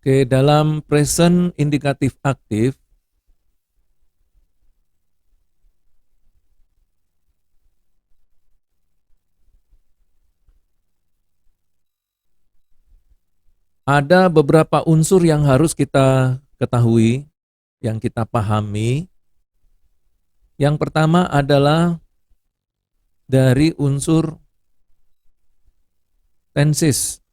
Oke, dalam present indikatif aktif, ada beberapa unsur yang harus kita ketahui, yang kita pahami. Yang pertama adalah dari unsur tenses.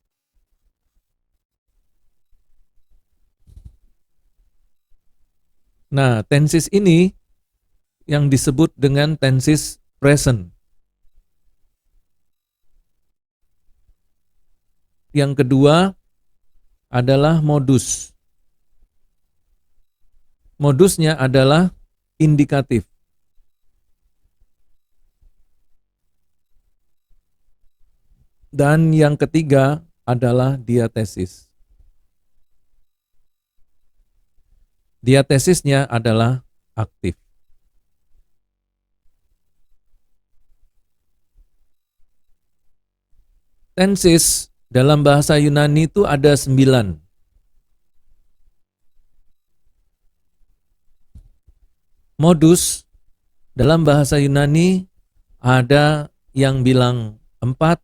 Nah, tenses ini yang disebut dengan tenses present. Yang kedua adalah modus. Modusnya adalah indikatif. Dan yang ketiga adalah diatesis. Diatesisnya adalah aktif. Tenses dalam bahasa Yunani itu ada 9. Modus dalam bahasa Yunani ada yang bilang 4,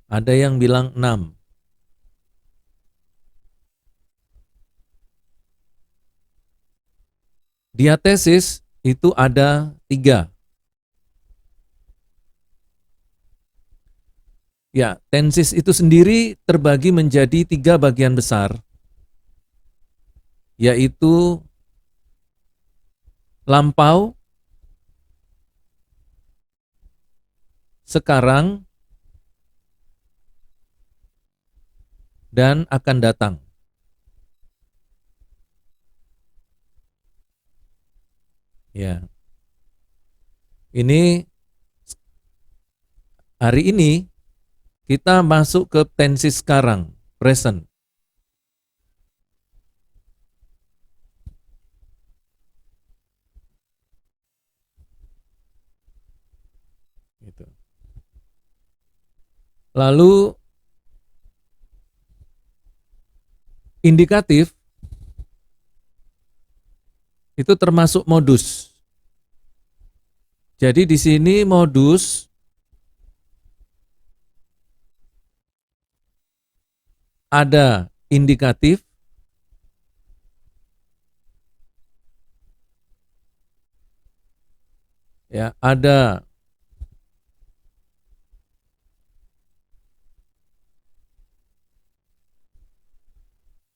ada yang bilang 6. Diatesis itu ada 3. Ya, tenses itu sendiri terbagi menjadi 3 bagian besar, yaitu lampau, sekarang, dan akan datang. Ya. Ini hari ini kita masuk ke tensi sekarang, present. Gitu. Lalu indikatif itu termasuk modus. Jadi di sini modus ada indikatif, ya, ada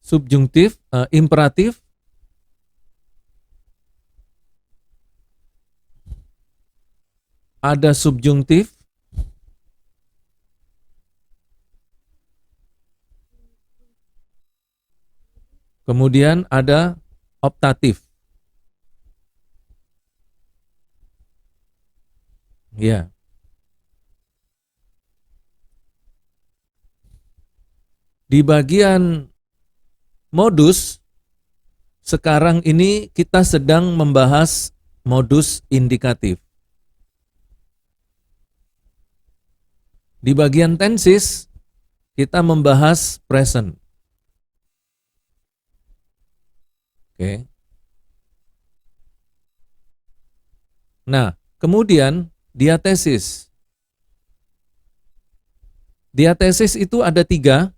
subjungtif, imperatif, ada subjungtif, kemudian ada optatif. Ya. Di bagian modus, sekarang ini kita sedang membahas modus indikatif. Di bagian tenses, kita membahas present. Oke. Nah, kemudian diatesis. Diatesis itu ada 3.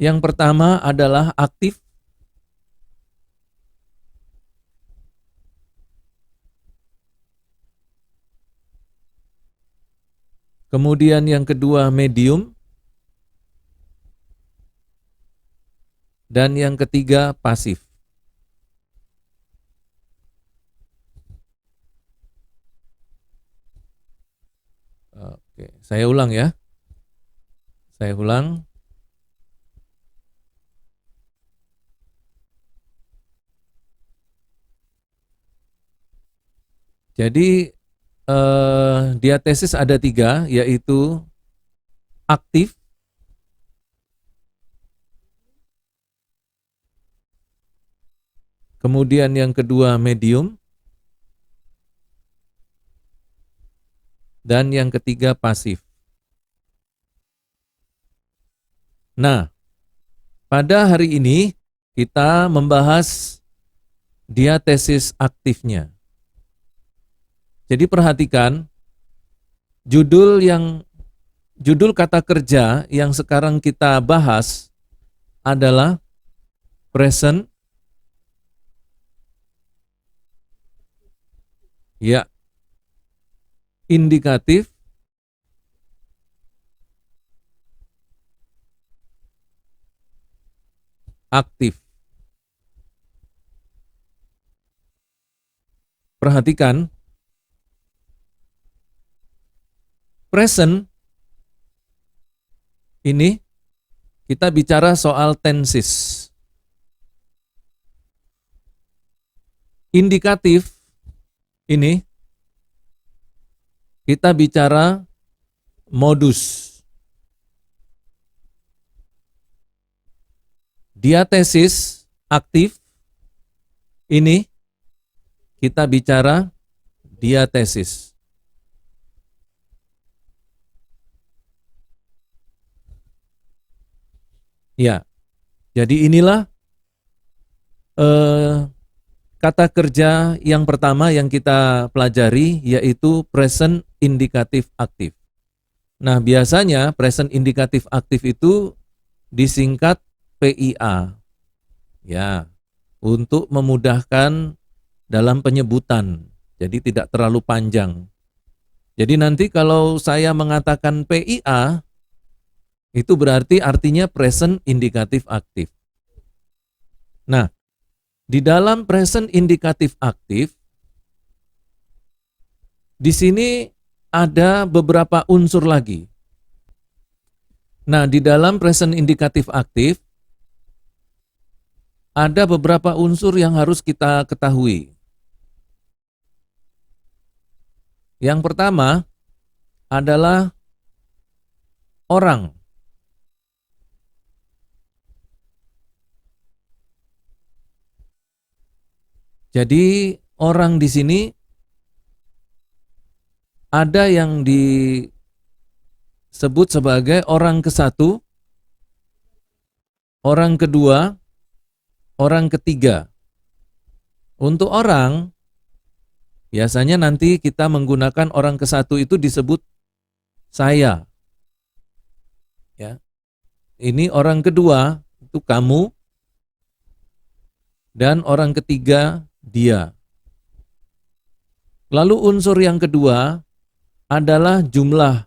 Yang pertama adalah aktif. Kemudian yang kedua medium. Dan yang ketiga pasif. Oke, saya ulang ya. Saya ulang. Jadi diatesis ada 3, yaitu aktif, kemudian yang kedua medium, dan yang ketiga pasif. Nah, pada hari ini kita membahas diatesis aktifnya. Jadi perhatikan judul kata kerja yang sekarang kita bahas adalah present, ya, indikatif, aktif. Perhatikan, present ini kita bicara soal tenses. Indikatif ini kita bicara modus. Diatesis aktif ini kita bicara diatesis. Ya, jadi inilah kata kerja yang pertama yang kita pelajari, yaitu present indikatif aktif. Nah, biasanya present indikatif aktif itu disingkat PIA. Ya, untuk memudahkan dalam penyebutan. Jadi tidak terlalu panjang. Jadi nanti kalau saya mengatakan PIA, itu berarti artinya present indikatif aktif. Nah, di dalam present indikatif aktif, di sini ada beberapa unsur lagi. Nah, di dalam present indikatif aktif, ada beberapa unsur yang harus kita ketahui. Yang pertama adalah orang. Jadi orang di sini ada yang disebut sebagai orang ke-1, orang kedua, orang ketiga. Untuk orang, biasanya nanti kita menggunakan orang ke-1 itu disebut saya. Ya. Ini orang kedua itu kamu, dan orang ketiga dia. Lalu unsur yang kedua adalah jumlah.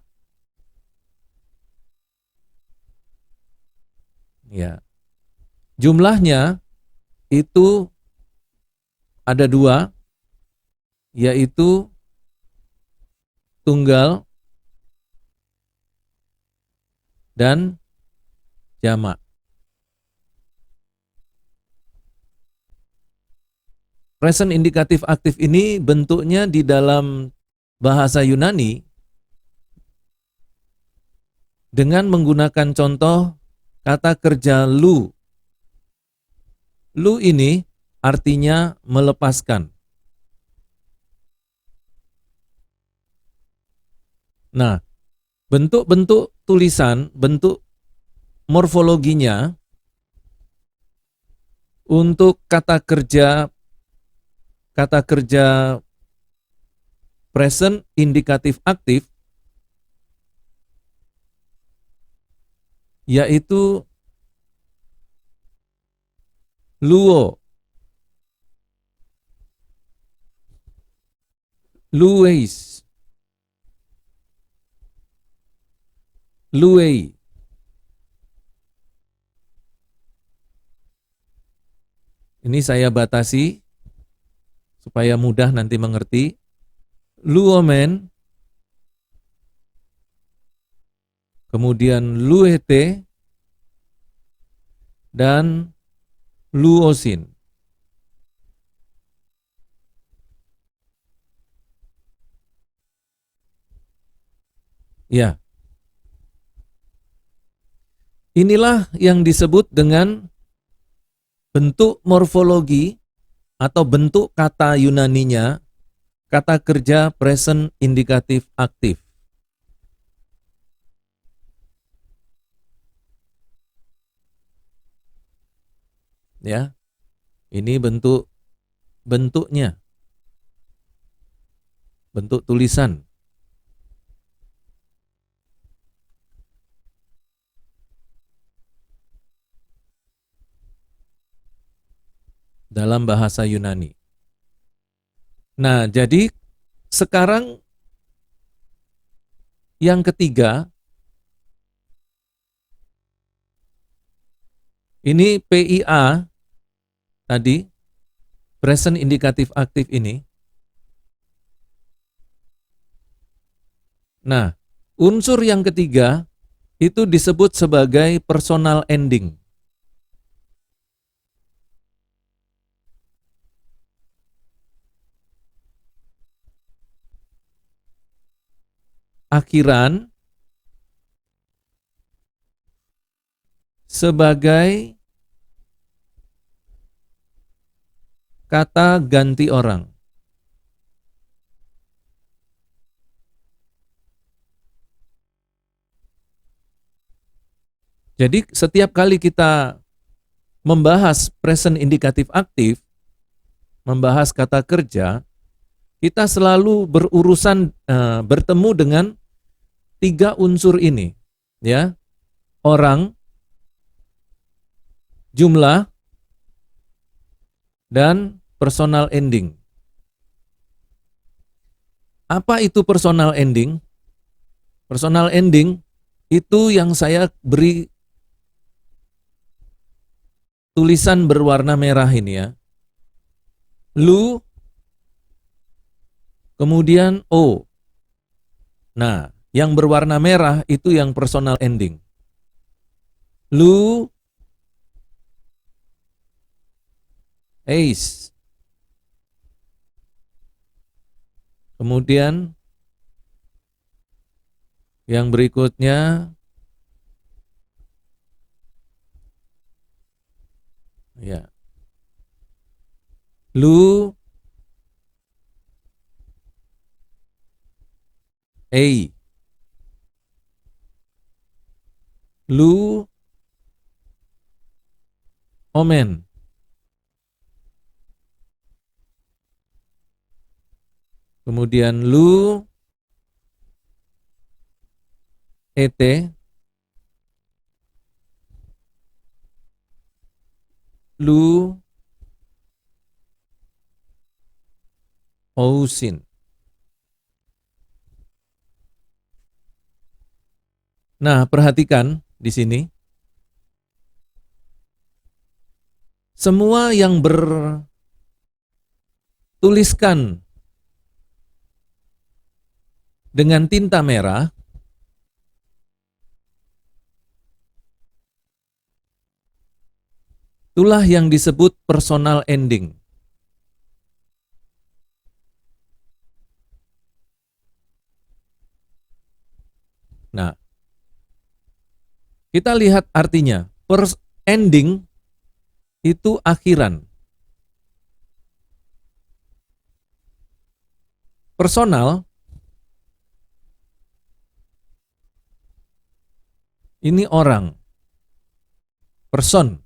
Ya. Jumlahnya itu ada 2, yaitu tunggal dan jamak. Present indikatif aktif ini bentuknya di dalam bahasa Yunani dengan menggunakan contoh kata kerja lu. Lu ini artinya melepaskan. Nah, bentuk-bentuk tulisan, bentuk morfologinya untuk kata kerja present indikatif aktif yaitu luo, lueis, luei. Ini saya batasi supaya mudah nanti mengerti. Luomen, kemudian luete, dan luosin. Ya. Inilah yang disebut dengan bentuk morfologi atau bentuk kata Yunaninya, kata kerja present indikatif aktif. Ya, ini bentuknya, bentuk tulisan. Dalam bahasa Yunani. Nah, jadi sekarang yang ketiga, ini PIA tadi, present indikatif aktif ini. Nah, unsur yang ketiga itu disebut sebagai personal ending. Akhiran sebagai kata ganti orang. Jadi setiap kali kita membahas present indikatif aktif, membahas kata kerja, kita selalu bertemu dengan tiga unsur ini, ya. Orang, jumlah, dan personal ending. Apa itu personal ending? Personal ending itu yang saya beri tulisan berwarna merah ini, ya. Lu, kemudian O. Nah, yang berwarna merah itu yang personal ending. Lu, Ace. Kemudian yang berikutnya, ya, Lu, A. Lu, Omen. Kemudian Lu, ET. Lu, Ousin. Nah, perhatikan di sini. Semua yang bertuliskan dengan tinta merah itulah yang disebut personal ending. Nah, kita lihat artinya. Ending itu akhiran. Personal ini orang. Person,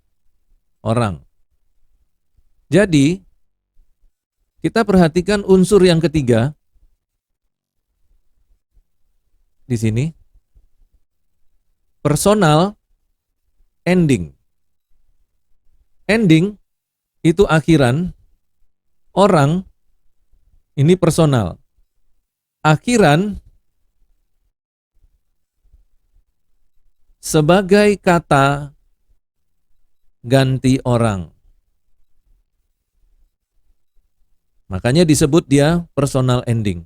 orang. Jadi, kita perhatikan unsur yang ketiga di sini. Personal ending. Ending itu akhiran, orang ini personal. Akhiran sebagai kata ganti orang. Makanya disebut dia personal ending.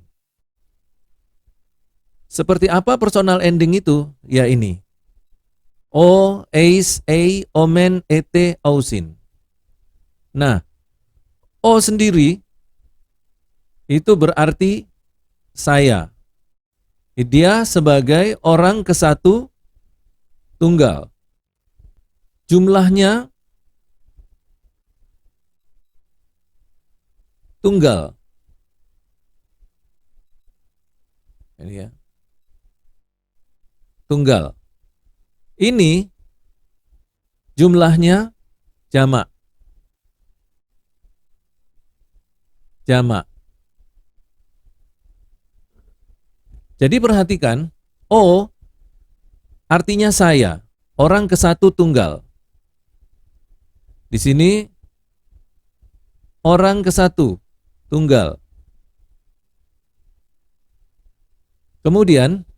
Seperti apa personal ending itu? Ya ini. O, Ace, A, Omen, ET, Ausin. Nah, O sendiri itu berarti saya. Dia sebagai orang kesatu tunggal. Jumlahnya tunggal. Ini ya. Tunggal. Ini jumlahnya jamak. jamak. Jadi perhatikan, O artinya saya, orang kesatu tunggal. Di sini orang kesatu tunggal. Kemudian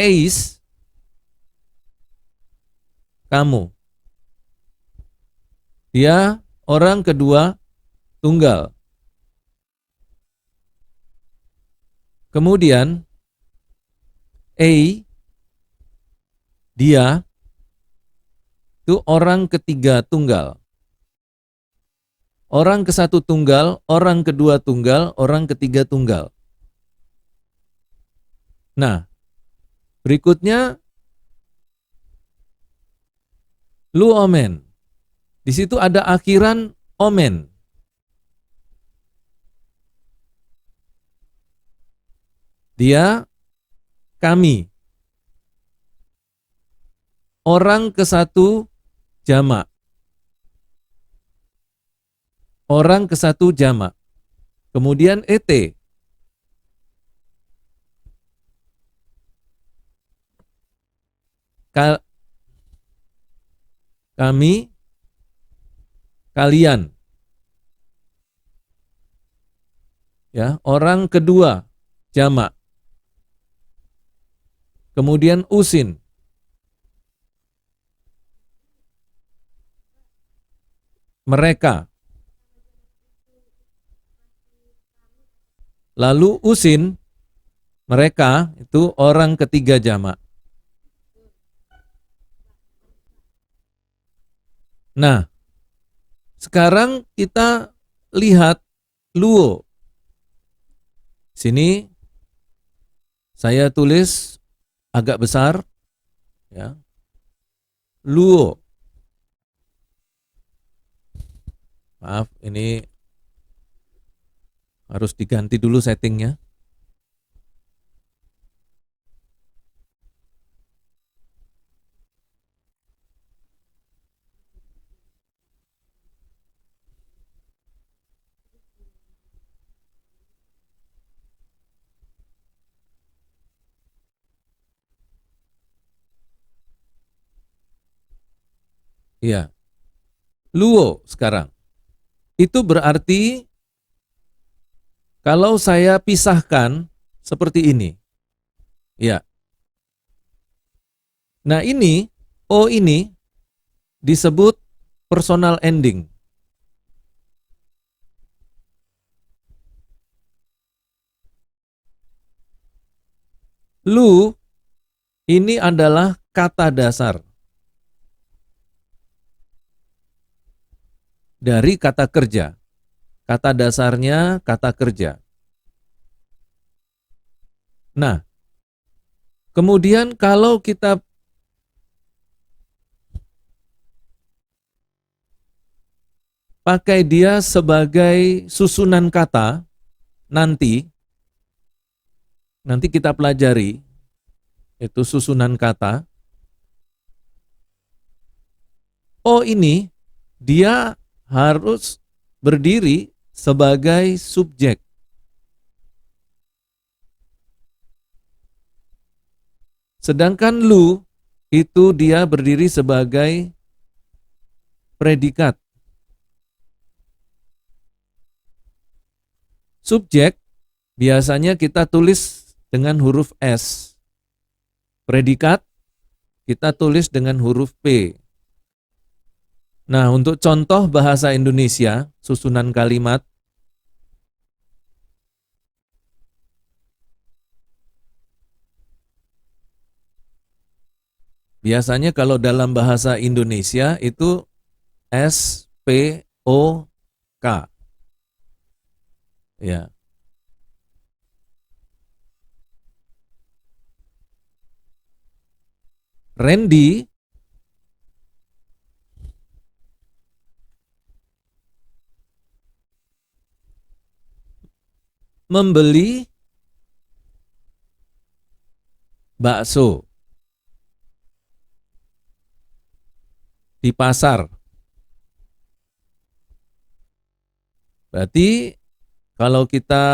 eis, kamu. Dia orang kedua tunggal. Kemudian dia itu orang ketiga tunggal. Orang kesatu tunggal, orang kedua tunggal, orang ketiga tunggal. Nah, berikutnya lu omen. Di situ ada akhiran omen. Dia, kami. Orang kesatu jamak. Orang kesatu jamak. Kemudian et. Kami, kalian. Ya, orang kedua jamak. Kemudian usin. Mereka. Lalu usin, mereka itu orang ketiga jamak. Nah, sekarang kita lihat luo. Sini saya tulis agak besar, ya. Luo. Maaf, ini harus diganti dulu settingnya. Iya. Luo sekarang. Itu berarti kalau saya pisahkan seperti ini. Ya. Nah ini, O ini disebut personal ending. Lu ini adalah kata dasar dari kata kerja. Kata dasarnya kata kerja. Nah, kemudian kalau kita pakai dia sebagai susunan kata, nanti kita pelajari, itu susunan kata. O ini, dia harus berdiri sebagai subjek. Sedangkan lu, itu dia berdiri sebagai predikat. Subjek biasanya kita tulis dengan huruf S. Predikat kita tulis dengan huruf P. Nah, untuk contoh bahasa Indonesia, susunan kalimat, biasanya kalau dalam bahasa Indonesia itu S, P, O, K. Ya. Randy membeli bakso di pasar. Berarti Kalau kita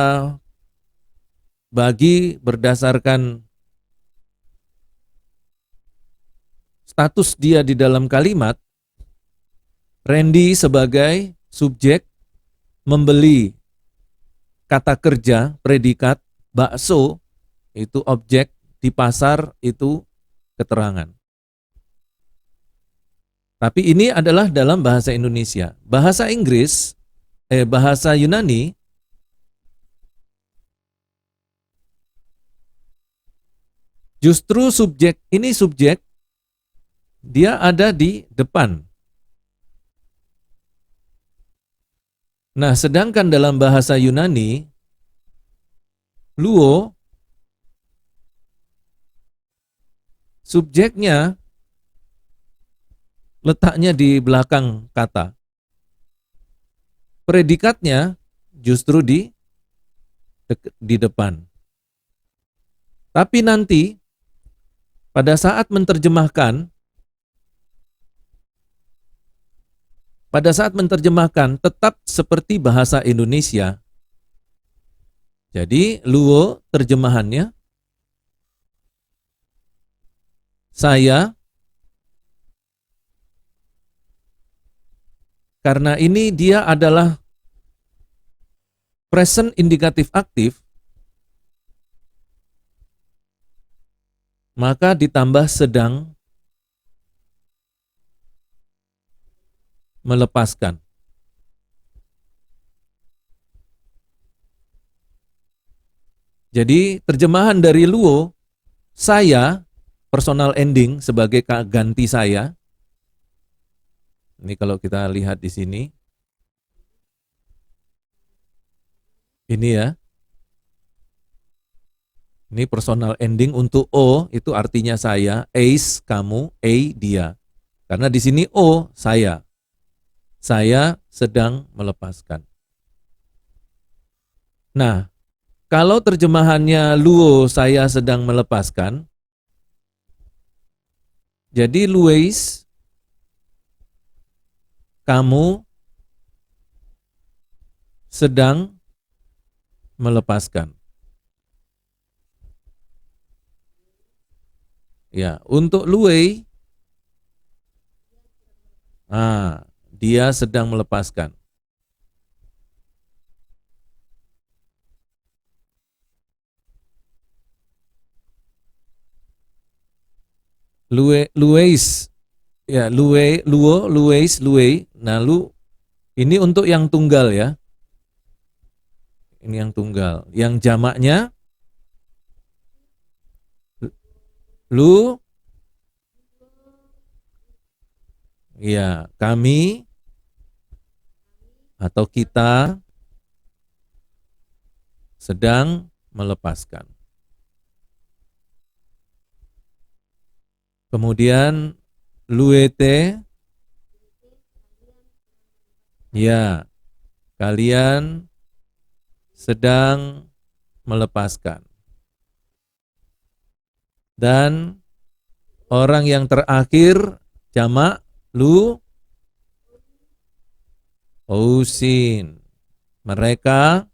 bagi berdasarkan status dia di dalam kalimat, Randy sebagai subjek membeli kata kerja, predikat, bakso itu objek, di pasar itu keterangan. Tapi ini adalah dalam bahasa Indonesia. Bahasa Inggris, bahasa Yunani, justru subjek, ini subjek, dia ada di depan. Nah, sedangkan dalam bahasa Yunani, luo, subjeknya letaknya di belakang kata. Predikatnya justru di depan. Tapi nanti pada saat menerjemahkan tetap seperti bahasa Indonesia. Jadi luo terjemahannya saya, karena ini dia adalah present indikatif aktif, maka ditambah sedang melepaskan. Jadi terjemahan dari luo, saya, personal ending sebagai ganti saya. Ini kalau kita lihat di sini. Ini ya. Ini personal ending untuk O, itu artinya saya, ace kamu, A dia. Karena di sini O saya. Saya sedang melepaskan. Nah, kalau terjemahannya luo saya sedang melepaskan, jadi luis kamu sedang melepaskan. Ya, untuk luwei, dia sedang melepaskan. Luweis, ya luo, luweis, luwei. Nah, ini untuk yang tunggal ya. Ini yang tunggal. Yang jamaknya lu, ya kami atau kita sedang melepaskan. Kemudian luete, ya kalian sedang melepaskan. Dan orang yang terakhir jamak lu, ousin. Mereka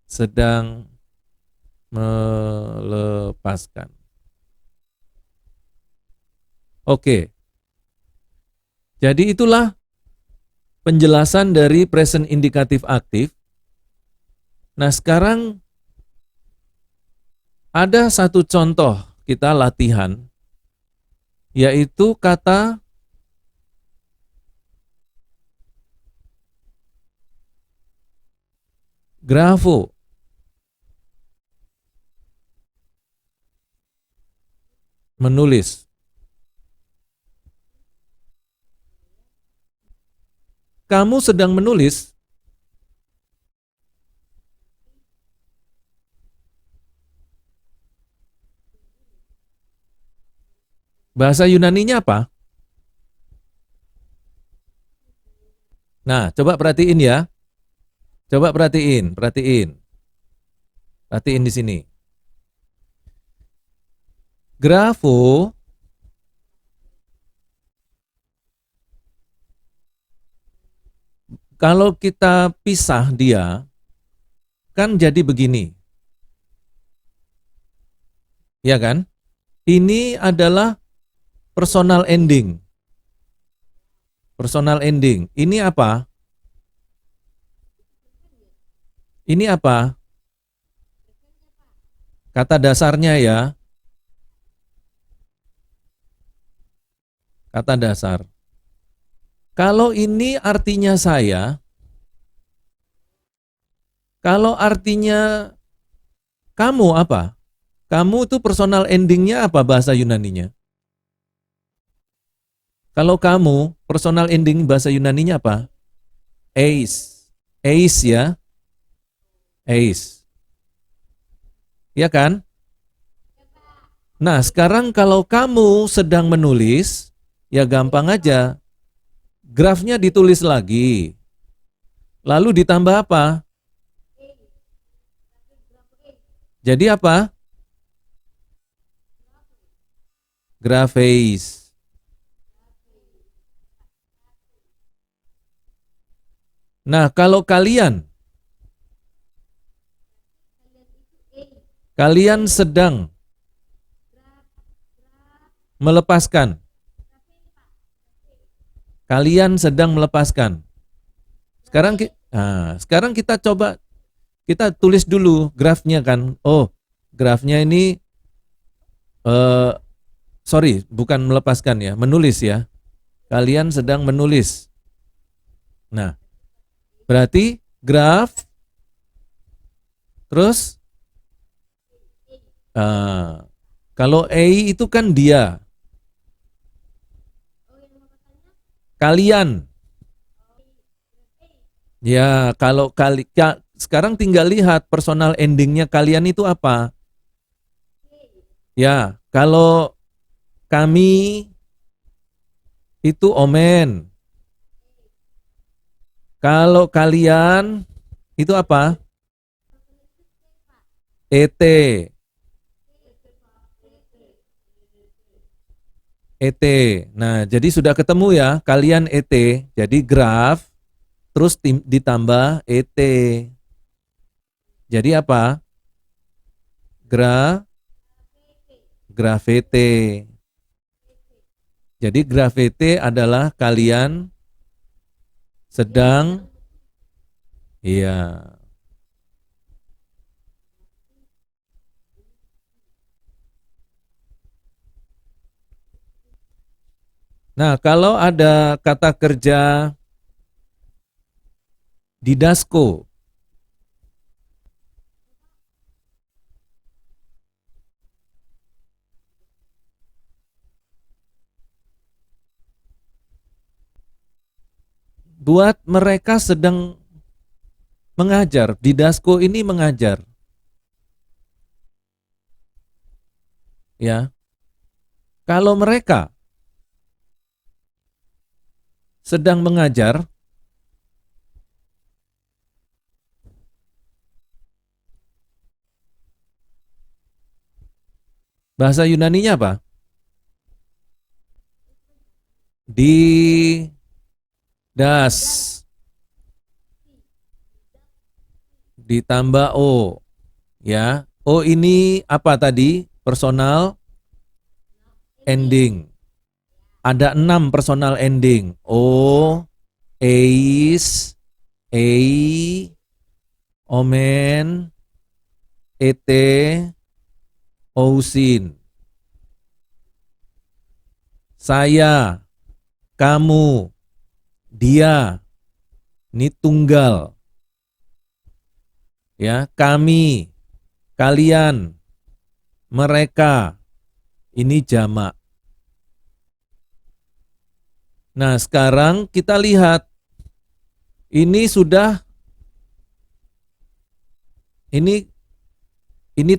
sedang melepaskan. Oke. Jadi itulah penjelasan dari present indikatif aktif. Nah, sekarang ada satu contoh kita latihan, yaitu kata grafo. Menulis. Kamu sedang menulis. Bahasa Yunaninya apa? Nah, coba perhatiin ya. Coba perhatiin. Perhatiin di sini. Grafo Kalau kita pisah dia, kan jadi begini. Ya kan? Ini adalah personal ending. Personal ending. Ini apa? Ini apa? Kata dasarnya ya. Kata dasar. Kalau ini artinya saya, kalau artinya kamu apa? Kamu itu personal endingnya apa bahasa Yunaninya? Kalau kamu, personal ending bahasa Yunaninya apa? Eis. Eis ya. Eis. Ya kan? Nah, sekarang kalau kamu sedang menulis, ya gampang aja. Grafnya ditulis lagi. Lalu ditambah apa? Jadi apa? Grafeis. Nah, kalau kalian sedang melepaskan. Kalian sedang melepaskan. Sekarang kita coba, kita tulis dulu grafnya kan. Oh, grafnya ini, bukan melepaskan ya, menulis ya. Kalian sedang menulis. Nah, berarti graf, terus kalau A itu kan dia. Kalian. Ya, sekarang tinggal lihat personal endingnya kalian itu apa. Ya, kalau kami itu omen. Kalau kalian itu apa? ET. ET. Nah, jadi sudah ketemu ya, kalian ET. Jadi graf, terus ditambah ET. Jadi apa? Grafete. Jadi grafete adalah kalian sedang, iya. Nah, kalau ada kata kerja didasko, buat mereka sedang mengajar, didasko ini mengajar. Ya. Kalau mereka sedang mengajar, bahasa Yunaninya apa? Das ditambah O. Ya. O ini apa tadi? Personal ending. Ada 6 personal ending. O, eis, ei, omen, ete, ousin. Saya, kamu, dia, ini tunggal. Ya, kami, kalian, mereka, ini jamak. Nah, sekarang kita lihat, ini sudah, ini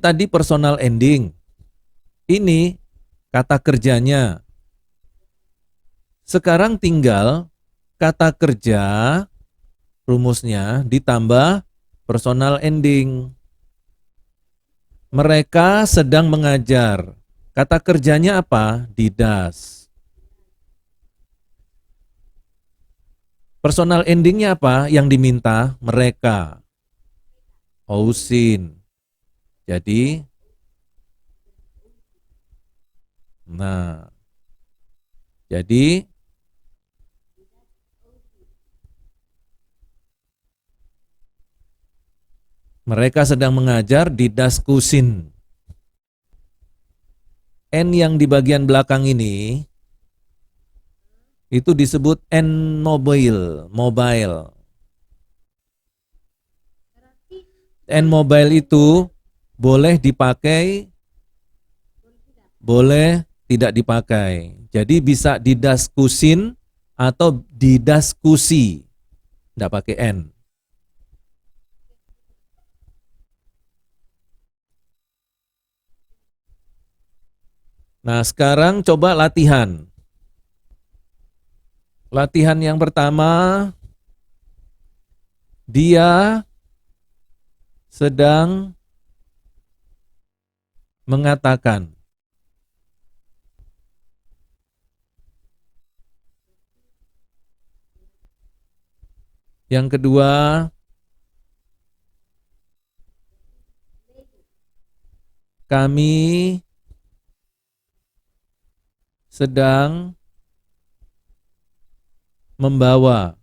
tadi personal ending. Ini kata kerjanya. Sekarang tinggal kata kerja, rumusnya ditambah personal ending. Mereka sedang mengajar. Kata kerjanya apa? Didas. Personal endingnya apa yang diminta? Mereka. Ousin. Jadi, nah, jadi mereka sedang mengajar di Daskusin. N yang di bagian belakang ini itu disebut N mobile, mobile. N mobile itu boleh dipakai, boleh tidak dipakai. Jadi bisa didaskusin atau didaskusi. Tidak pakai N. Nah, sekarang coba latihan. Latihan yang pertama, dia sedang mengatakan. Yang kedua, kami sedang membawa.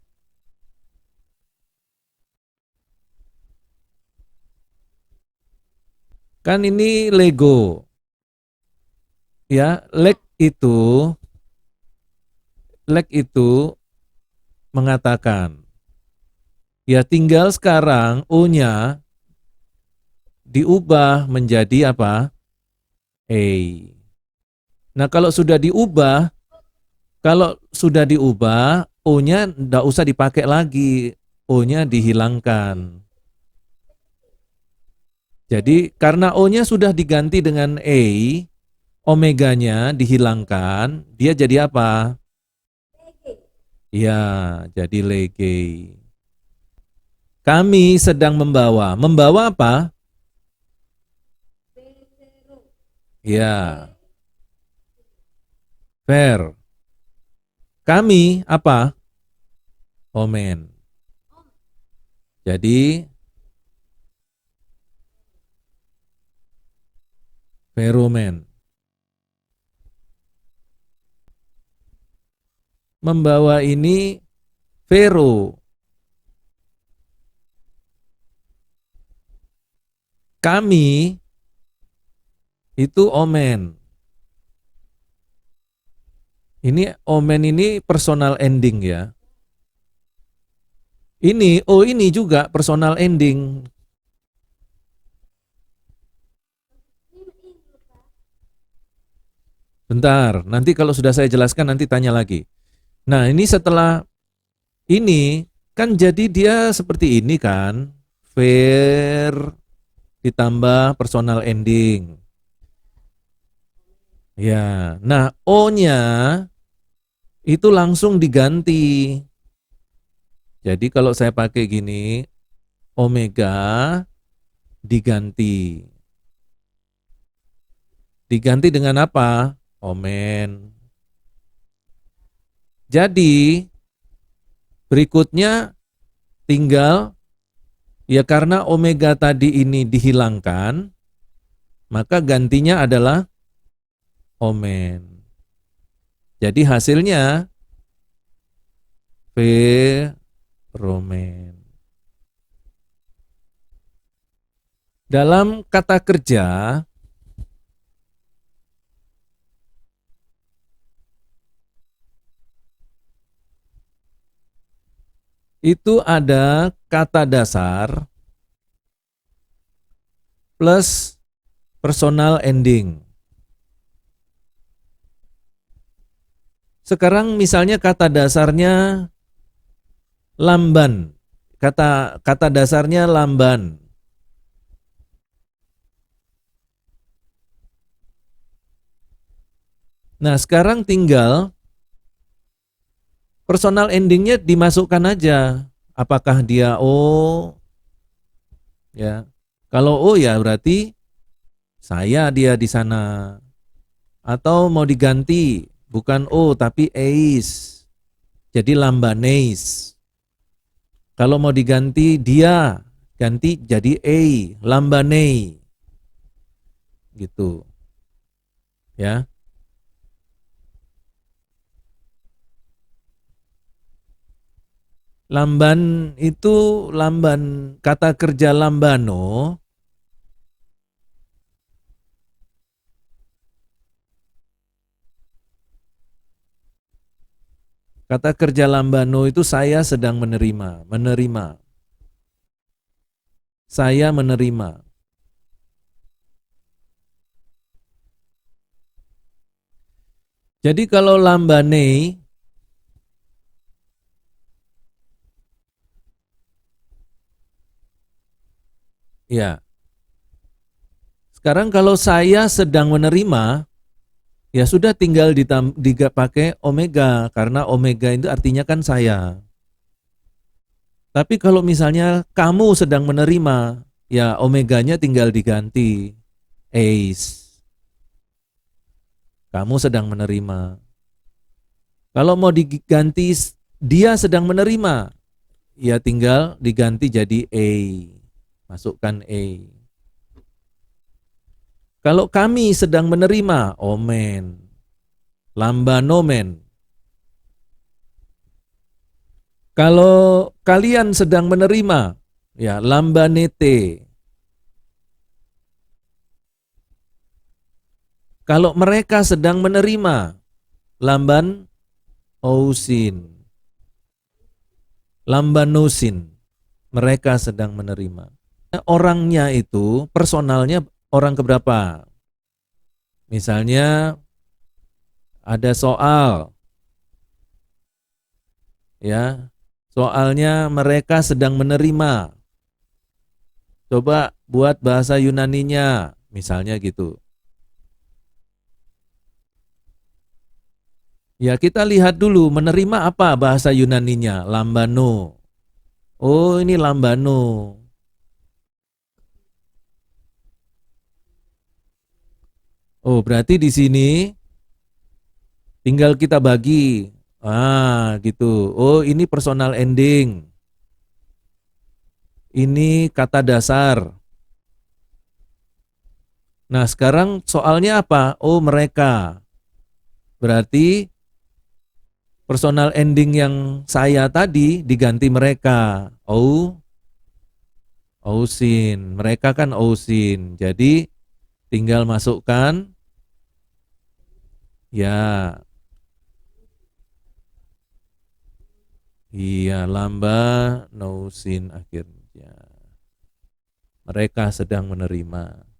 Kan ini Lego. Ya, leg itu mengatakan. Ya, tinggal sekarang O-nya diubah menjadi apa? A. Nah, kalau sudah diubah, O-nya enggak usah dipakai lagi. O-nya dihilangkan. Jadi, karena O-nya sudah diganti dengan A, omeganya dihilangkan, dia jadi apa? Ya, jadi lege. Kami sedang membawa. Membawa apa? Ya, fair. Kami apa? Omen. Jadi, feromen. Membawa ini vero. Kami itu omen. Ini omen ini personal ending ya. Ini juga personal ending. Bentar, nanti kalau sudah saya jelaskan nanti tanya lagi. Nah, ini setelah ini kan jadi dia seperti ini kan. Fair ditambah personal ending. Ya, nah O-nya itu langsung diganti. Jadi kalau saya pakai gini, omega diganti. Diganti dengan apa? Omen. Jadi berikutnya tinggal ya karena omega tadi ini dihilangkan, maka gantinya adalah omen. Jadi hasilnya feromen. Dalam kata kerja, itu ada kata dasar plus personal ending. Sekarang misalnya kata dasarnya lamban. Kata dasarnya lamban. Nah, sekarang tinggal personal endingnya dimasukkan aja. Apakah dia O? Ya. Kalau O ya berarti saya dia di sana. Atau mau diganti, bukan O tapi Eis. Jadi lambaneis. Kalau mau diganti dia, ganti jadi a, lambanei. Gitu. Ya. Lamban itu lamban, kata kerja lambano kata kerja lambano itu saya sedang menerima. Saya menerima. Jadi kalau lambane, ya. Sekarang kalau saya sedang menerima, ya sudah tinggal pakai omega, karena omega itu artinya kan saya. Tapi kalau misalnya kamu sedang menerima, ya omeganya tinggal diganti ace. Kamu sedang menerima. Kalau mau diganti dia sedang menerima, ya tinggal diganti jadi a. Masukkan a. Kalau kami sedang menerima, omen. Lambanomen. Kalau kalian sedang menerima, ya lambanete. Kalau mereka sedang menerima, lamban ousin. Lambanosin. Mereka sedang menerima. Orangnya itu, personalnya orang keberapa? Misalnya ada soal, ya. Soalnya mereka sedang menerima. Coba buat bahasa Yunaninya, misalnya gitu. Ya kita lihat dulu, menerima apa bahasa Yunaninya? Lambano. Oh ini lambano. Oh berarti di sini tinggal kita bagi. Ah gitu. Oh ini personal ending. Ini kata dasar. Nah sekarang soalnya apa? Oh mereka. Berarti personal ending yang saya tadi diganti mereka. Oh, Ousin. Mereka kan Ousin. Jadi tinggal masukkan ya. Iya, lamba Nousin akhirnya. Mereka sedang menerima.